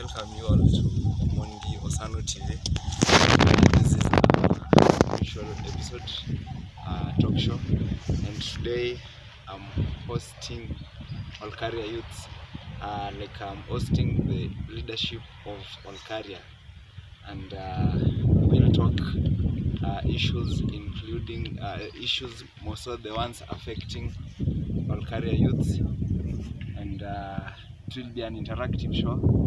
welcome you all to Omondi Osano Tv. This is our official episode talk show, and today I'm hosting Olkaria youths. I'm hosting the leadership of Olkaria, and we'll talk issues, including issues more so the ones affecting Olkaria youths, and it will be an interactive show.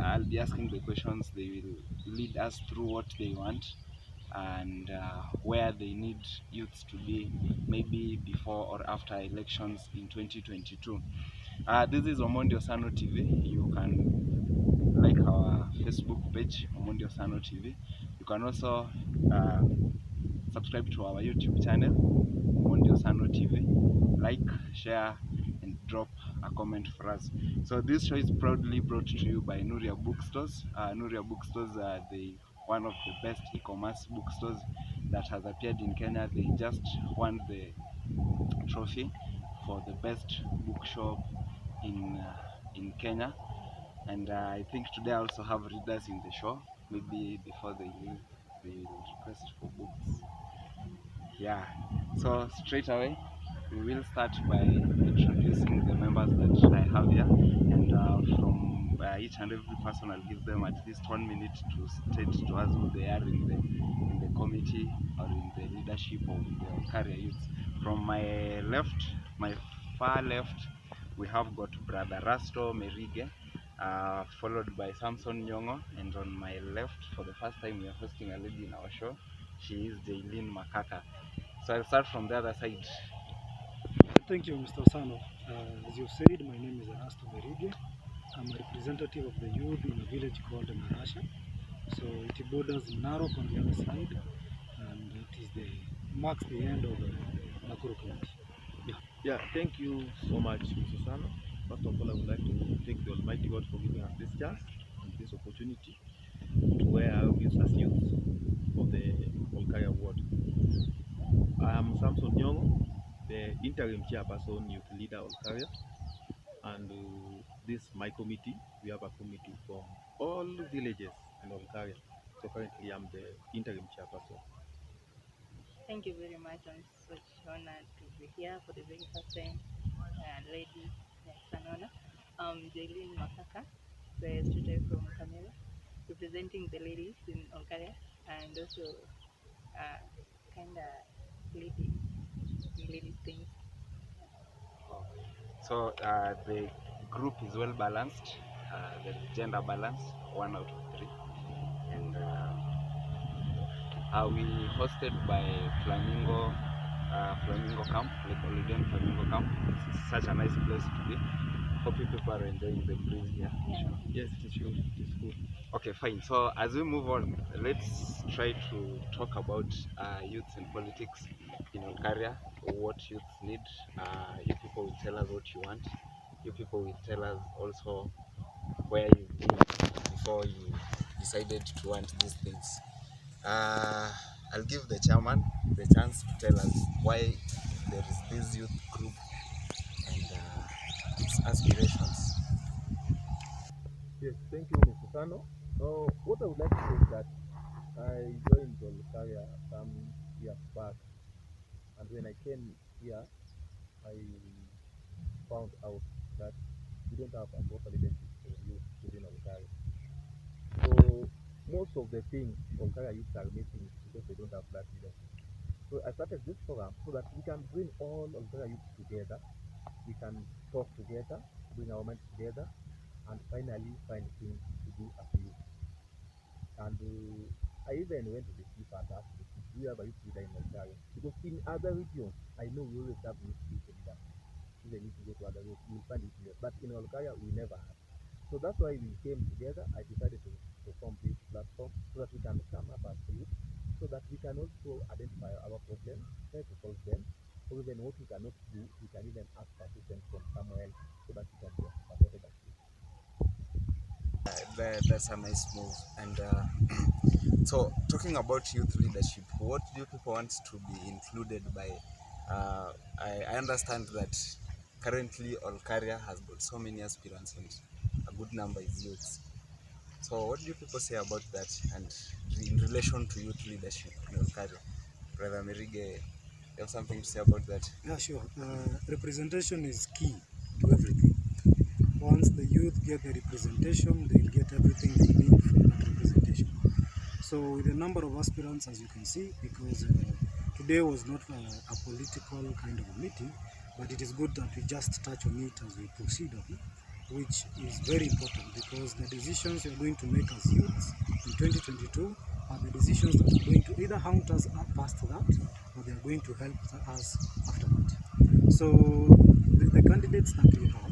I'll be asking the questions. They will lead us through what they want and where they need youths to be, maybe before or after elections in 2022. This is Omondi Osano TV. You can like our Facebook page, Omondi Osano TV. You can also subscribe to our YouTube channel, Omondi Osano TV. Like, share, and drop a comment for us. So this show is proudly brought to you by Nuria Bookstores. Nuria Bookstores are one of the best e-commerce bookstores that has appeared in Kenya. They just won the trophy for the best bookshop in Kenya, and I think today I also have readers in the show. Maybe before they leave, they will request for books. Yeah, so straight away we will start by introducing the members that I have here, and from each and every person I'll give them at least 1 minute to state to us who they are in the committee or in the leadership of the Olkaria youth. From my left, my far left, we have got Brother Rasto Merige, followed by Samson Nyongo, and on my left, for the first time we are hosting a lady in our show, she is Jaylin Makaka. So I'll start from the other side. Thank you, Mr. Osano. As you said, my name is Rasto Merige. I'm a representative of the youth in a village called Narasha. So it borders Narok on the other side, and marks the end of Nakuru County. Yeah, thank you so much, Mr. Osano. First of all, I would like to thank the Almighty God for giving us this chance and this opportunity to wear our views as youths of the Olkaria ward. I am Samson Nyongo, the interim chairperson, youth leader Olkaria, and this my committee. We have a committee from all villages in Olkaria. So currently, I'm the interim chairperson. Thank you very much. I'm such honored to be here for the very first time. Lady, it's an honor. Jaylin Makaka, the student from Kamera, representing the ladies in Olkaria, and also kind of leading ladies things. So the group is well balanced. There is gender balance, 1 out of 3, and we hosted by Flamingo Camp, like Olden Flamingo Camp. It's such a nice place to be. Hope people are enjoying the breeze here. Yeah. Yes, it is good. It is good. Okay, fine. So as we move on, let's try to talk about youth and politics in Olkaria, what youth need. You people will tell us what you want. You people will tell us also where you've been before you decided to want these things. I'll give the chairman the chance to tell us why there is this youth group and its aspirations. Yes, thank you, Mr. Sano. So, what I would like to say is that I joined Olkaria some years back, and when I came here, I found out that we don't have a proper leadership for youth within Olkaria. So, most of the things Olkaria youth are missing is because they don't have that leadership. So, I started this program so that we can bring all Olkaria youth together, we can talk together, bring our minds together, and finally find things to do as a youth. And I even went to the chief and asked the chief, do you have a youth leader in Olkaria? Because in other regions, I know we always have youth leader. Even if you go to other regions, you will find it here. But in Olkaria, we never had. So that's why we came together. I decided to form this platform so that we can come up as youth, so that we can also identify our problems, try to solve them, or even what we cannot do, we can even ask assistance from somewhere else so that we can be supported as youth. That's a nice move. And so, talking about youth leadership, what do you people want to be included by? I understand that currently Olkaria has got so many aspirants, and a good number is youths. So what do you people say about that, and in relation to youth leadership in Olkaria? Brother Merige, you have something to say about that? Yeah, sure. Representation is key to everything. Once the youth get the representation, they'll get everything they need from that representation. So with the number of aspirants, as you can see, because today was not a political kind of a meeting, but it is good that we just touch on it as we proceed on, which is very important, because the decisions we are going to make as youths in 2022 are the decisions that are going to either haunt us up past that, or they are going to help us after that. So the candidates that we have,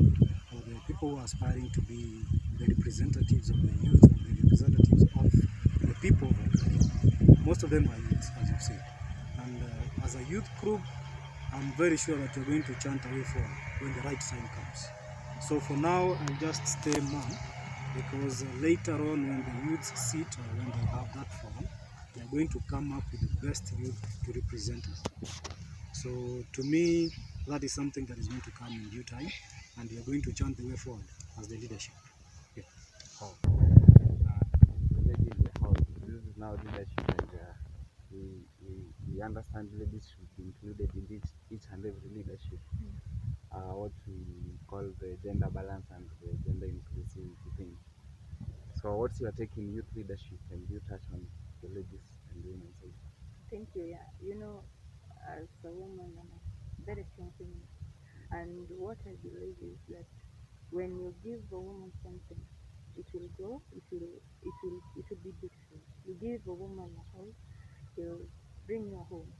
or the people who are aspiring to be the representatives of the youth, or the representatives of the people of Olkaria, most of them are youths, as you've seen. And as a youth group, I'm very sure that you're going to chant away forward when the right time comes. So for now, I'll just stay mum, because later on when the youths sit, or when they have that forum, they're going to come up with the best youth to represent us. So to me, that is something that is going to come in due time, and we are going to chant the way forward as the leadership. Yeah. Oh. The lady in the house. This is now leadership, and we understand ladies should be included in each and every leadership. What we call the gender balance and the gender inclusivity thing. So what's your take in youth leadership, and you touch on the ladies and women side? Thank you. Yeah, you know, as a woman, I'm a very strong feminist, and what I believe is that when you give a woman something, it will grow. It will be beautiful. You give a woman a house, he'll bring you home.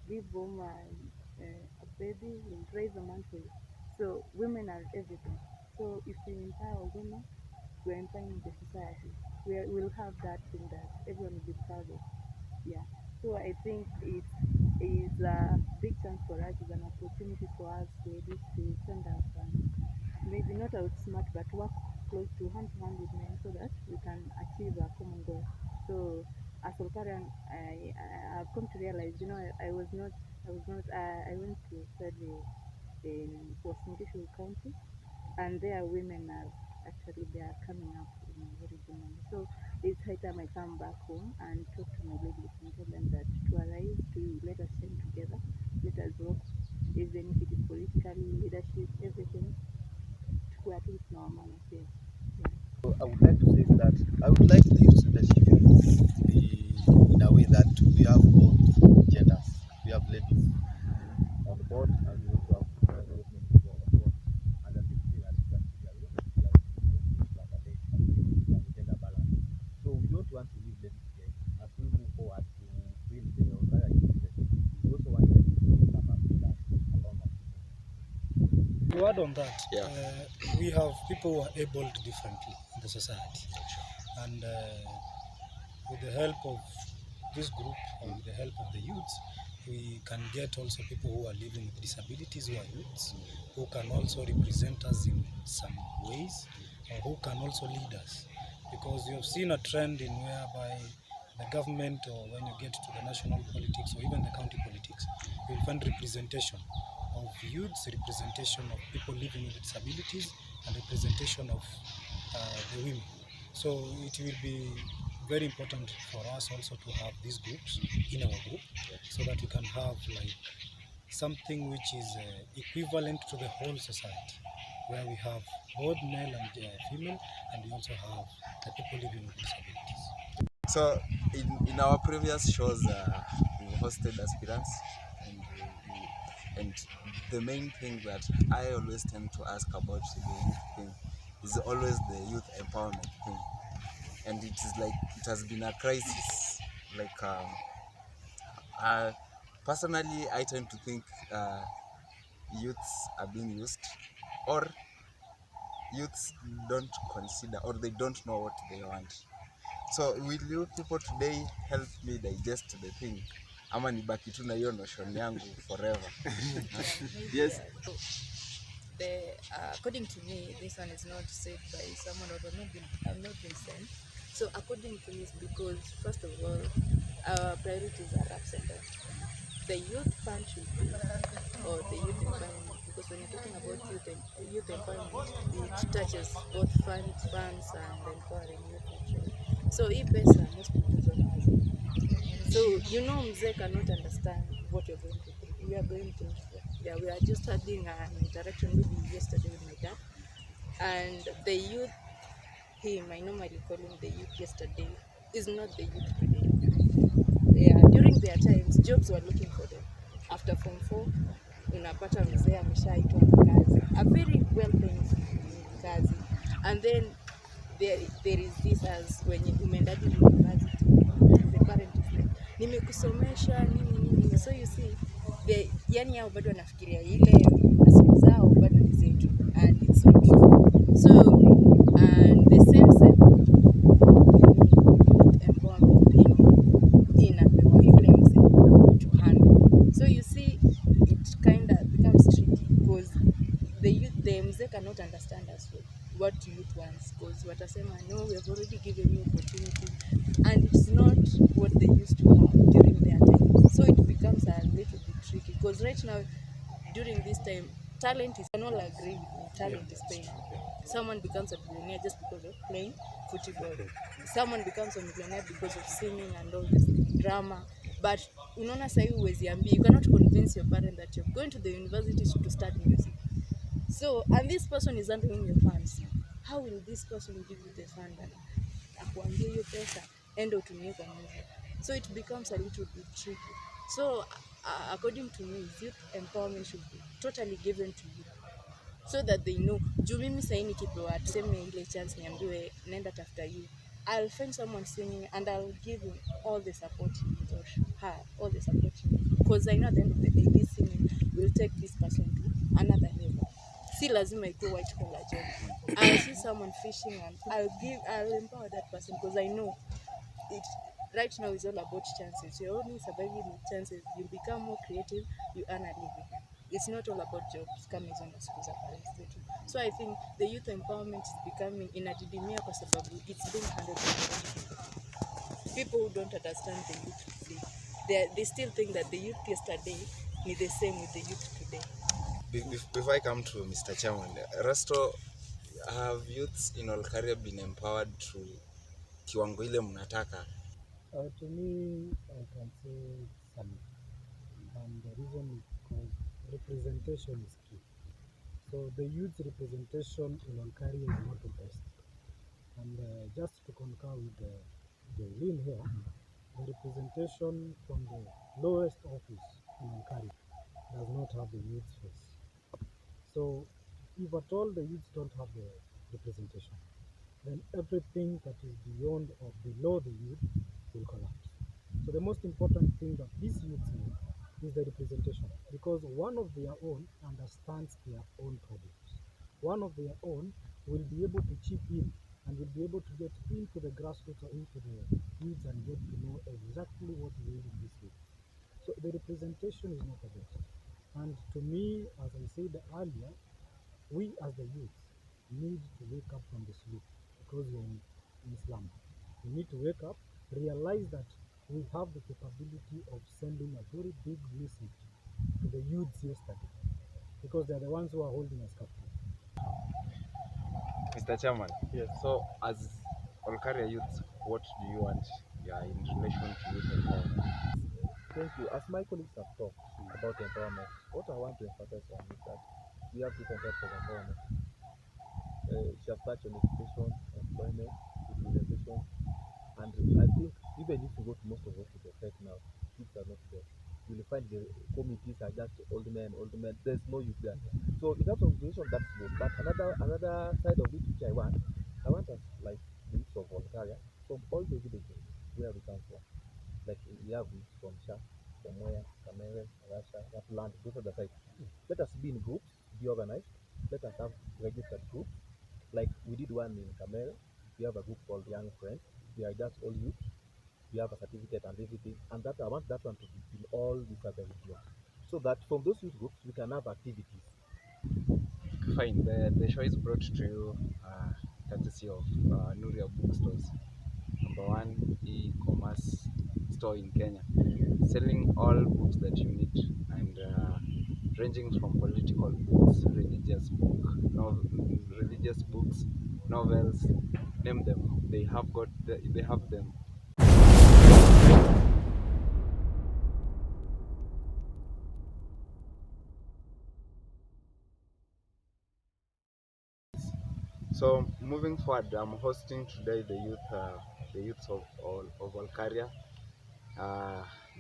Give a woman a baby, he'll raise a man for you. So women are everything. So if we empower women, we're empowering the society. We'll have that thing that everyone will be proud of. Yeah. So I think it is a big chance for us, it's an opportunity for us ladies to stand up and maybe not outsmart, but work close to hand with men, so that we can achieve a common goal. So as Olkarian, I've come to realize, you know, I went to study in Wasingishu County, and there women are actually, they are coming up in a very good manner. So it's high time I come back home and talk to my ladies and tell them that to arise, to let us stand together, let us work, even if it is politically, leadership, everything, to at least know our manners. Yes. Yeah. So I would like to say that I would like the youth leadership to be in a way that we have both genders. We have ladies on board, and we also have women on board. And then we see that we are like a lady, like a gender balance. So we don't want to leave ladies behind. As we move forward to build the Olkaria leadership, we also want ladies to come up with us along as we move. To add on that, Yeah. we have people who are abled differently in the society, and with the help of this group, or with the help of the youths, we can get also people who are living with disabilities, who are youths, who can also represent us in some ways, or who can also lead us. Because you have seen a trend in whereby the government, or when you get to the national politics or even the county politics, you will find representation of youths, representation of people living with disabilities, and representation of the women. So it will be very important for us also to have these groups in our group, so that we can have like something which is equivalent to the whole society, where we have both male and female, and we also have the people living with disabilities. So in our previous shows, we hosted aspirants, and and the main thing that I always tend to ask about the youth thing is always the youth empowerment thing, and it is like it has been a crisis. Like personally, I tend to think youths are being used, or youths don't consider, or they don't know what they want. So will you people today help me digest the thing, ama nibaki tu na hiyo notion yangu forever? Yes. So according to me, this one is not said by someone, or I've not been sent. So according to me, it's because first of all, our priorities are absent. The youth fund should be, or the youth environment, because when you talking about youth empowerment, it touches both funds and empowering youth actually. So hii pesa most people don't have. So you know mzee cannot understand what you're going to do. We are going to, yeah, we are just having an interaction maybe yesterday with my dad, and the youth, him, I normally call him the youth yesterday, is not the youth today. Yeah, during their times jobs were looking for them. After form 4 unapata mzee ameshaitwa kazi, a very well paying kazi, and then there is this as when umeenda university, the parent is like nimekusomesha nini, so you see yani hao bado wanafikiria ile siku zao bado ni zetu, and it's not true. So and the same empowerment pia inapewa yule mzee to handle. So you see it kind of becomes tricky because the mzee cannot understand us what youth wants, because watasema no, we have already given you opportunity, and it's not what they used to have during their time. So it becomes a little bit tricky because right now during this time talent is, I all agree with me, talent is paying. Someone becomes a billionaire just because of playing football. Someone becomes a millionaire because of singing and all this drama. But unaona sahi uwezi ambia, you cannot convince your parent that you're going to the university to study music. So, and this person is handling your funds. How will this person give you the fund and akuambie hiyo pesa enda utumie kwa music? So it becomes a little bit tricky. So according to me, youth empowerment should be totally given to you, so that they know. Juu mimi sahi nikipewa tuseme ile chance niambiwe nenda tafuta you, I'll find someone singing and I'll give him all the support he needs, or her all the support he needs, because I know at the end of the day this singing will take this person to another level. Si lazima ikuwe white collar job. I'll see someone fishing and I'll empower that person, because I know it right now is all about chances. You're only surviving with chances. You become more creative, you earn a living. It's not all about jobs kama hizo ndo siku za parents zetu. So I think the youth empowerment is becoming inadidimia kwa sababu it's being handled by people who don't understand the youth today. They still think that the youth yesterday is the same with the youth today. Before I come to Mr. Chairman, Rasto, have youths in Olkaria been empowered to kiwango ile mnataka? To me, I can say some, and the reason is because representation is key. So the youth representation in Olkaria is not the best. And just to concur with the lean here, the representation from the lowest office in Olkaria does not have the youth's face. So if at all the youths don't have the representation, then everything that is beyond or below the youth will collapse. So the most important thing that these youths need is the representation, because one of their own understands their own problems. One of their own will be able to chip in and will be able to get into the grassroots or into the youth and get to know exactly what is needed in this youth. So the representation is not the best. And to me, as I said earlier, we as the youth need to wake up from the sleep, because we're in slumber. We need to wake up, realize that we have the capability of sending a very big message to the youths yesterday, because they're the ones who are holding us captive. Mr. Chairman, Yes. so as Olkaria youth, what do you want in relation to youth empowerment? Thank you. As my colleagues have talked about empowerment, what I want to emphasize on is that we have different types of empowerment. She has touched on education, employment, representation, and I think even if you go to most of hospitals right now, kids are not there. You will find the committees are just old men. There's no youth there. So in terms of education, that's good. But another side of it which I want us like the youth of Olkaria, from all the villages where we come from. Like we have youth from Sha, from Moya, Kamere, Rasha, Lapland, those are the sites. Let us be in groups, be organized. Let us have registered groups. Like we did one in Kamere. We have a group called Young Friends. We are just all youth. We have a certificate and everything. And that I want that one to be in all these other regions. So that from those youth groups we can have activities. Fine, the show is brought to you courtesy of Nuria Bookstores, number one e-commerce store in Kenya, selling all books that you need, and ranging from political books, religious books, novels, name them. They have them. So moving forward, I'm hosting today the youths of Olkaria.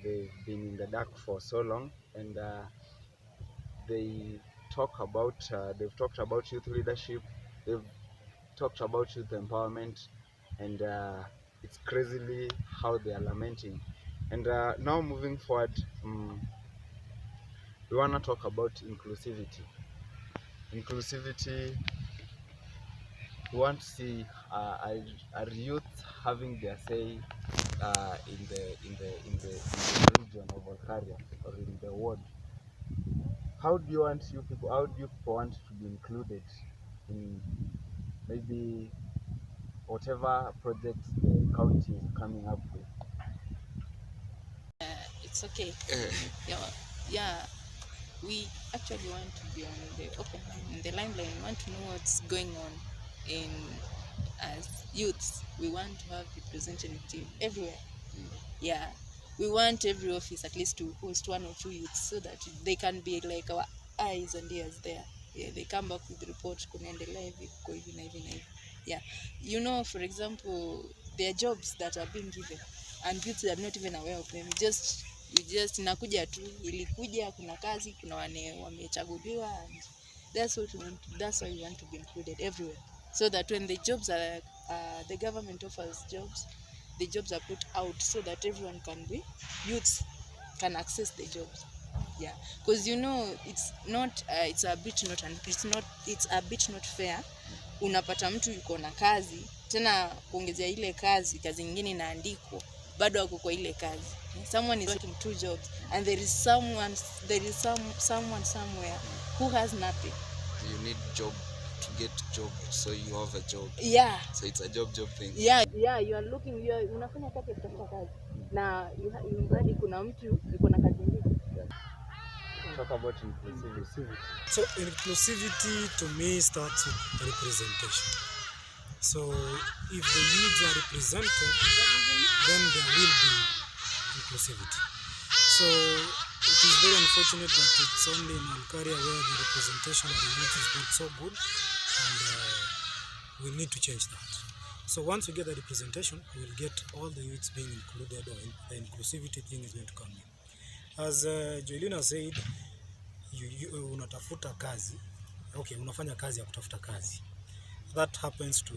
They've been in the dark for so long, and they they've talked about youth leadership. They've talked about youth empowerment, and it's crazily how they are lamenting. And now moving forward, we want to talk about inclusivity. Inclusivity. We want to see our youth having their say in the region of Olkaria or in the world. How do you people want to be included in maybe whatever projects the county is coming up with? It's okay. Yeah, yeah. We actually want to be on the open line, in the limelight. We want to know what's going on in as youths. We want to have representative everywhere. Yeah, we want every office at least to host one or two youths so that they can be like our eyes and ears there. Yeah, they come back with report kunaendelea hivi kwa hivi na hivi na hivi. Yeah, you know, for example, there are jobs that are being given and youths are not even aware of them. You just inakuja tu, ilikuja, kuna kazi, kuna wamechaguliwa, and that's why we want to be included everywhere, so that when the jobs are the government offers jobs, the jobs are put out so that everyone can be, youths can access the jobs. Yeah, because you know it's not it's a bit not fair. Unapata mtu yuko na kazi tena, kuongezea ile kazi nyingine inaandikwa bado ako kwa ile kazi. Someone is working two jobs and there is someone somewhere who has nothing. You need job to get job, so you have a job. Yeah, So it's a job thing. Yeah, you are looking, unafanya kazi kutafuta kazi na mradi kuna mtu yuko na kazi nyingi. Talk about inclusivity. So inclusivity to me starts with representation. So if the youths are represented, then there will be inclusivity. So it is very unfortunate that it's only in Olkaria where the representation of the youth is not so good, and we need to change that. So once we get the representation, we will get all the youths being included, or the inclusivity thing is going to come in. As Joelina said, unatafuta kazi. Okay, unafanya kazi ya kutafuta kazi. That happens to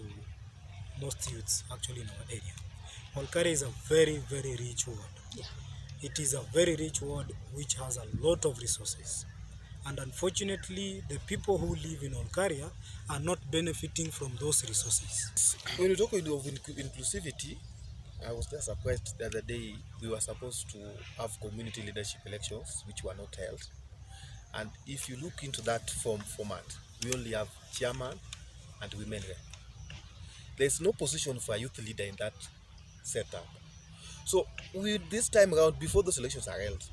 most youths actually in our area. Olkaria is a very, very rich ward. Yeah. It is a very rich ward which has a lot of resources. And unfortunately, the people who live in Olkaria are not benefiting from those resources. When you talk of inclusivity, I was just surprised the other day we were supposed to have community leadership elections which were not held. And if you look into that format, we only have chairman and women rep. There's no position for a youth leader in that setup. So this time around, before those elections are held,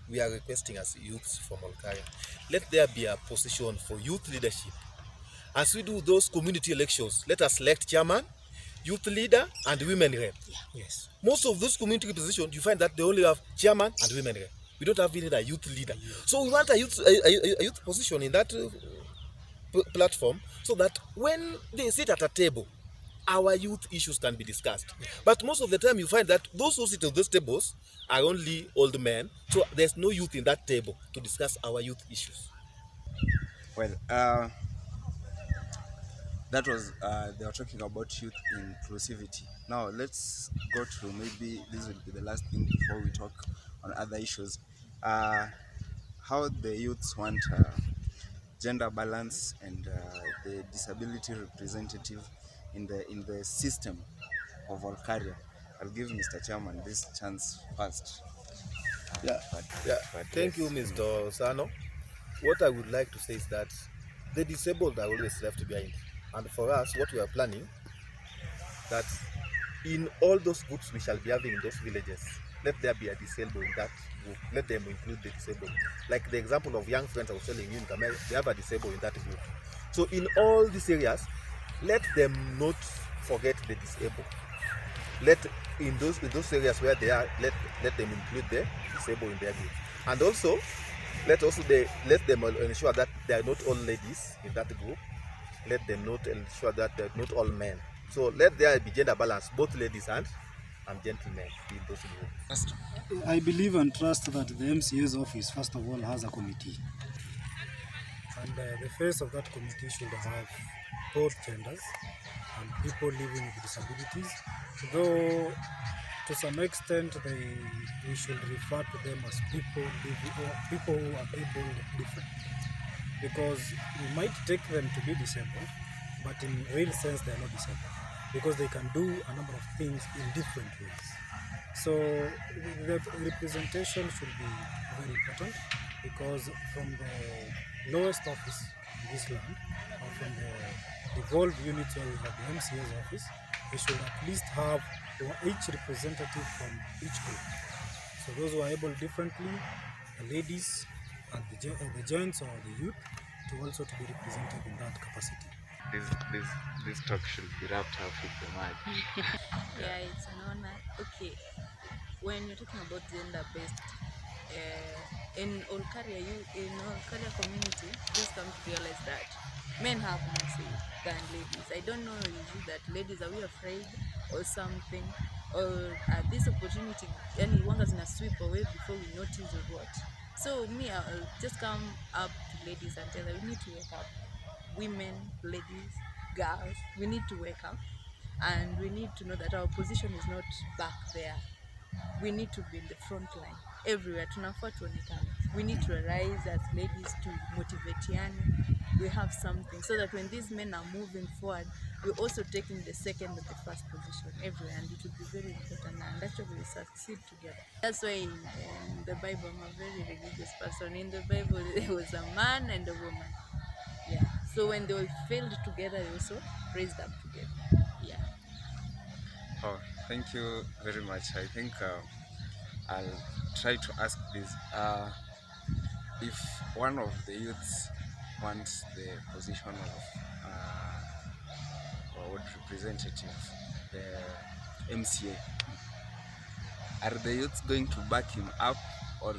we are requesting as youths from Olkaria, let there be a position for youth leadership. As we do those community elections, let us select chairman, youth leader, and women rep. Yeah. Yes. Most of those community positions, you find that they only have chairman and women rep. We don't have even a youth leader. So we want a youth position in that platform, so that when they sit at a table, our youth issues can be discussed. But most of the time you find that those who sit at those tables are only old men, so there's no youth in that table to discuss our youth issues. Well, that was they were talking about youth inclusivity. Now let's go to, maybe this will be the last thing before we talk on other issues. How the youths want gender balance and the disability representative in the system of Olkaria. I'll give Mr. Chairman this chance first. Thank you, Mr. Osano. What I would like to say is that the disabled are always left behind. And for us, what we are planning, that in all those groups we shall be having in those villages, let there be a disabled in that group. Let them include the disabled. Like the example of young friends I was telling you in Kamel, they have a disabled in that group. So in all these areas, let them not forget the disabled. Let in those areas where they are, let them include the disabled in their group. And also let them ensure that they are not all ladies in that group. Let them not ensure that they are not all men. So let there be gender balance, both ladies and gentlemen in those groups. I believe and trust that the MCA's office, first of all, has a committee. And the face of that committee should have both genders and people living with disabilities. Though to some extent we should refer to them as people who are able different. Because we might take them to be disabled, but in real sense they are not disabled. Because they can do a number of things in different ways. So the representation should be very important, because from the lowest office in this land, or from the devolved units where we have the MCA's office, we should at least have each representative from each group. So those who are able differently, the ladies and the gents or the youth, to also to be represented in that capacity. This talk should be wrapped up with the mic. Yeah, it's an honor. Okay, when you're talking about gender-based, in Olkaria community, just come to realize that men have more say than ladies. I don't know, is it that ladies, are we afraid or something, or this opportunity, any one gonna sweep away before we notice or what? So me, I'll just come up to ladies and tell them, we need to wake up. Women, ladies, girls, we need to wake up, and we need to know that our position is not back there. We need to be in the front line everywhere. Tunafaa tuonekane. We need to arise as ladies to motivate. We have something so that when these men are moving forward, we're also taking the second or the first position everywhere, and it will be very important, and actually we succeed together. That's why in the Bible, I'm a very religious person. In the Bible, there was a man and a woman. Yeah. So when they failed together, they also raised up together. Yeah. Oh, thank you very much. I think I'll try to ask this. If one of the youths wants the position of ward representative, the MCA, are the youths going to back him up, or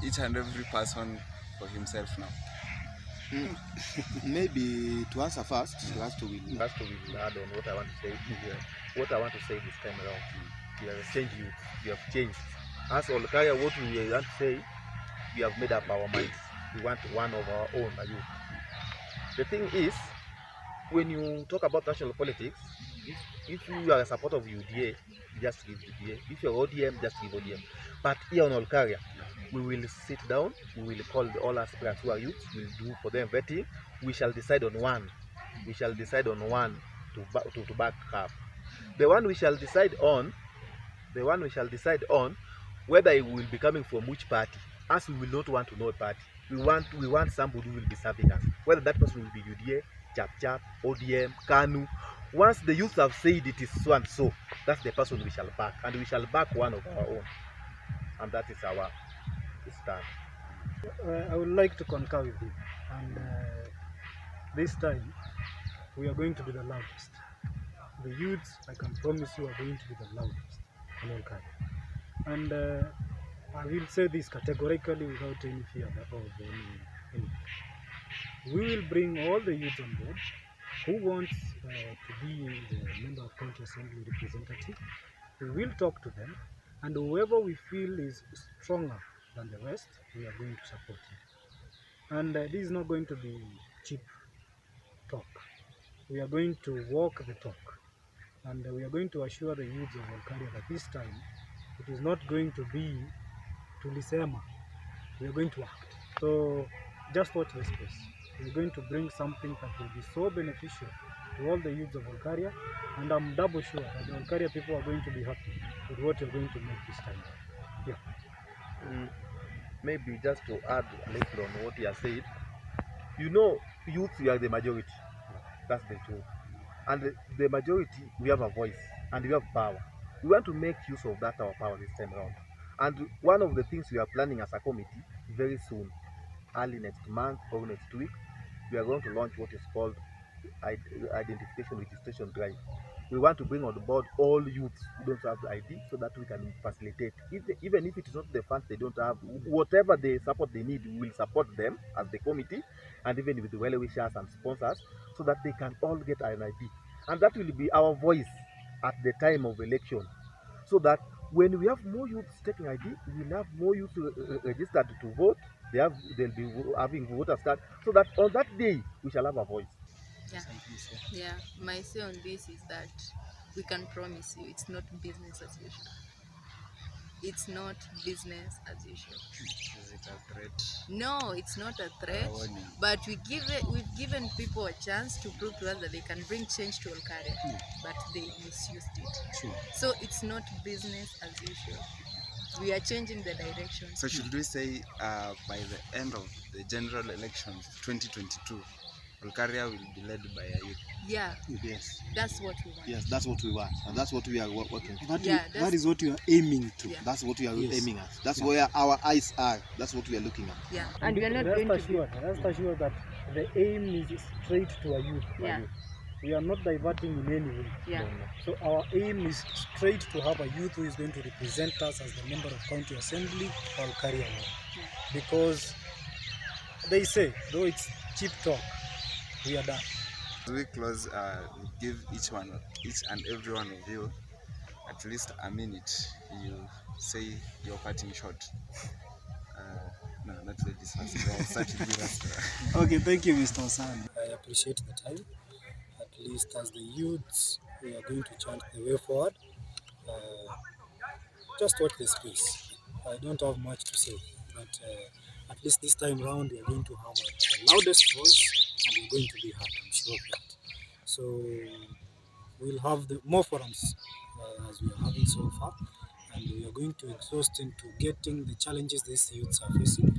each and every person for himself now? Maybe to answer first, Last to add on what I want to say. What I want to say this time around, we have changed youth. We have changed. As Olkaria, what we want to say, we have made up our minds. We want one of our own youth. The thing is, when you talk about national politics, if you are a supporter of UDA, just give UDA. If you're ODM, just give ODM. But here on Olkaria, we will sit down, we will call all aspirants who are youths, we'll do for them vetting, we shall decide on one. We shall decide on one to back up. The one we shall decide on, whether it will be coming from which party, as we will not want to know a party. We want somebody who will be serving us. Whether that person will be UDA, Chap, ODM, KANU. Once the youth have said it is so and so, that's the person we shall back. And we shall back one of our own. And that is our stand. I would like to concur with you. And this time, we are going to be the loudest. The youths, I can promise you, are going to be the loudest in Olkaria. And I will say this categorically without any fear of any. We will bring all the youths on board who wants to be the member of county assembly representative. We will talk to them, and whoever we feel is stronger than the rest, we are going to support him. And this is not going to be cheap talk. We are going to walk the talk, and we are going to assure the youths of Olkaria that this time it is not going to be tulisema. We are going to act. So just watch the space. We're going to bring something that will be so beneficial to all the youths of Olkaria, and I'm double sure that the Olkaria people are going to be happy with what you're going to make this time. Yeah. Maybe just to add a little on what you have said, you know, youth, we are the majority. That's the truth. And the majority, we have a voice and we have power. We want to make use of that, our power, this time around. And one of the things we are planning as a committee very soon, early next month or next week, we are going to launch what is called identification registration drive. We want to bring on board all youths who don't have the ID so that we can facilitate. Even if it is not the funds they don't have, whatever the support they need, we will support them as the committee, and even with the well-wishers and sponsors, so that they can all get an ID. And that will be our voice at the time of election, so that when we have more youths taking ID, we will have more youths registered to vote. They'll be having voters card, so that on that day we shall have a voice. Yeah. Yeah. My say on this is that we can promise you it's not business as usual. It's not business as usual. Is it a threat? No, it's not a threat. But we've given people a chance to prove to us that they can bring change to Olkaria, but they misused it. Sure. So it's not business as usual. We are changing the direction. So should we say by the end of the general elections 2022, Olkaria will be led by a youth? Yeah, Yes. that's what we want. Yes, that's what we want, and that's what we are working for. That is what we are aiming to. Yeah. That's what we are Yes. aiming at. That's where our eyes are. That's what we are looking at. Yeah, and we are not going to Rest assured that the aim is straight to a youth. Yeah. We are not diverting in any way. Yeah. So our aim is straight to have a youth who is going to represent us as the member of county assembly or Olkaria. Because they say, though it's cheap talk, we are done. As we close, give each and every one of you at least a minute. You say your parting shot. No, not ladies first. I'll start with you, Rasta. Okay, thank you, Mr. Osano. I appreciate the time. At least as the youths, we are going to chant the way forward. Just watch the space. I don't have much to say, but at least this time round, we are going to have the loudest voice and we're going to be heard. I'm sure of that. So we'll have more forums as we are having so far, and we are going to exhaust into getting the challenges these youths are facing,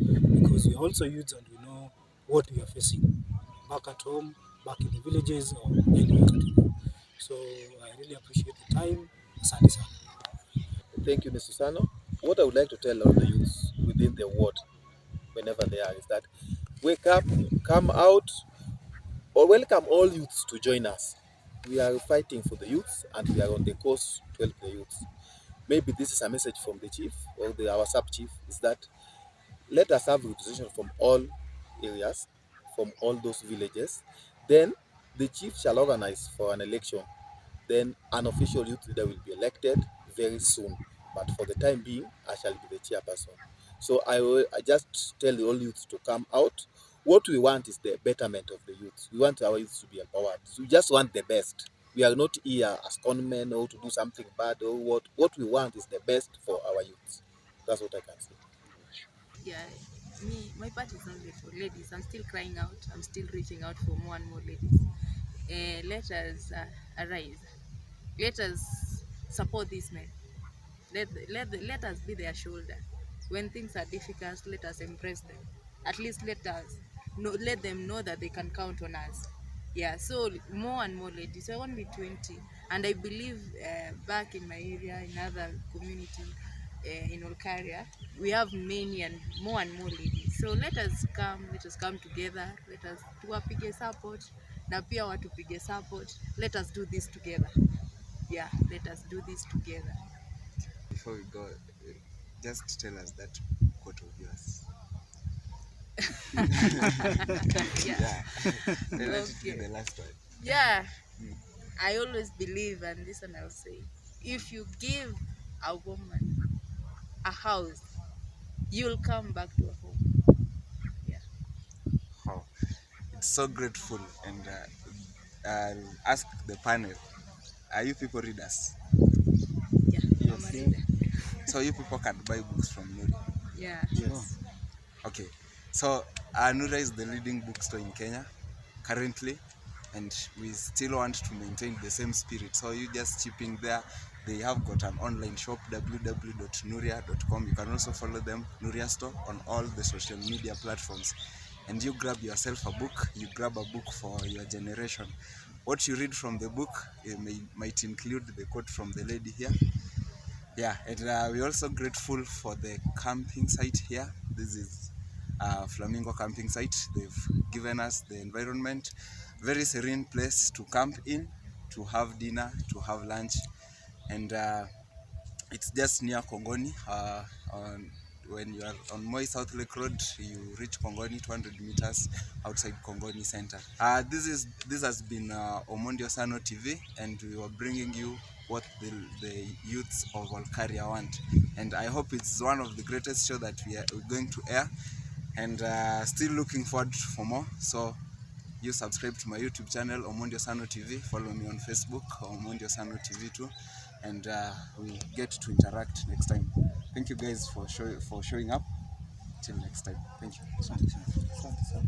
because we are also youths and we know what we are facing back at home, back in the villages, or anywhere that we go. So I really appreciate the time. Asante sana. Thank you, Mr. Sano. What I would like to tell all the youths within the ward, whenever they are, is that wake up, come out, or welcome all youths to join us. We are fighting for the youths and we are on the course to help the youths. Maybe this is a message from the chief or our sub-chief, is that let us have representation from all areas, from all those villages. Then the chief shall organize for an election. Then an official youth leader will be elected very soon. But for the time being, I shall be the chairperson. So I just tell the all youths to come out. What we want is the betterment of the youth. We want our youth to be empowered. So we just want the best. We are not here as conmen or to do something bad or what. What we want is the best for our youth. That's what I can say. Yeah, my part is only for ladies. I'm still crying out. I'm still reaching out for more and more ladies. Let us arise. Let us support these men. Let us be their shoulder. When things are difficult, let us embrace them. At least let them know that they can count on us. Yeah, so more and more ladies. We're only 20, and I believe back in my area, in other community, in Olkaria, we have many and more ladies. So let us come together. Let us tuwapige support na pia watupige support. Let us do this together. Yeah, let us do this together. Before we go, just tell us that quote of yours. Yeah. Let it be the last one. Yeah. I always believe, and this one I'll say, if you give a woman a house, you'll come back to a home. Yeah. Oh, it's so grateful, and I'll ask the panel, are you people readers? Yeah. I'm a reader. So you people can buy books from Nuri? Yeah. Yes. Okay, so Nura is the leading bookstore in Kenya currently, and we still want to maintain the same spirit. So you just chip in there. They have got an online shop, www.nuria.com. You can also follow them, Nuria Store, on all the social media platforms. And you grab yourself a book. You grab a book for your generation. What you read from the book might include the quote from the lady here. Yeah, and we're also grateful for the camping site here. This is Flamingo camping site. They've given us the environment, very serene place to camp in, to have dinner, to have lunch, and it's just near Kongoni. When you are on Moi South Lake Road, you reach Kongoni 200 meters outside Kongoni Center. This has been Omondi Osano TV, and we were bringing you what the youths of Olkaria want. And I hope it's one of the greatest show that we're going to air, and still looking forward for more. So you subscribe to my YouTube channel, Omondi Osano TV. Follow me on Facebook, Omondi Osano TV too, and we get to interact next time. Thank you guys for showing up. Till next time. Thank you. Asante sana.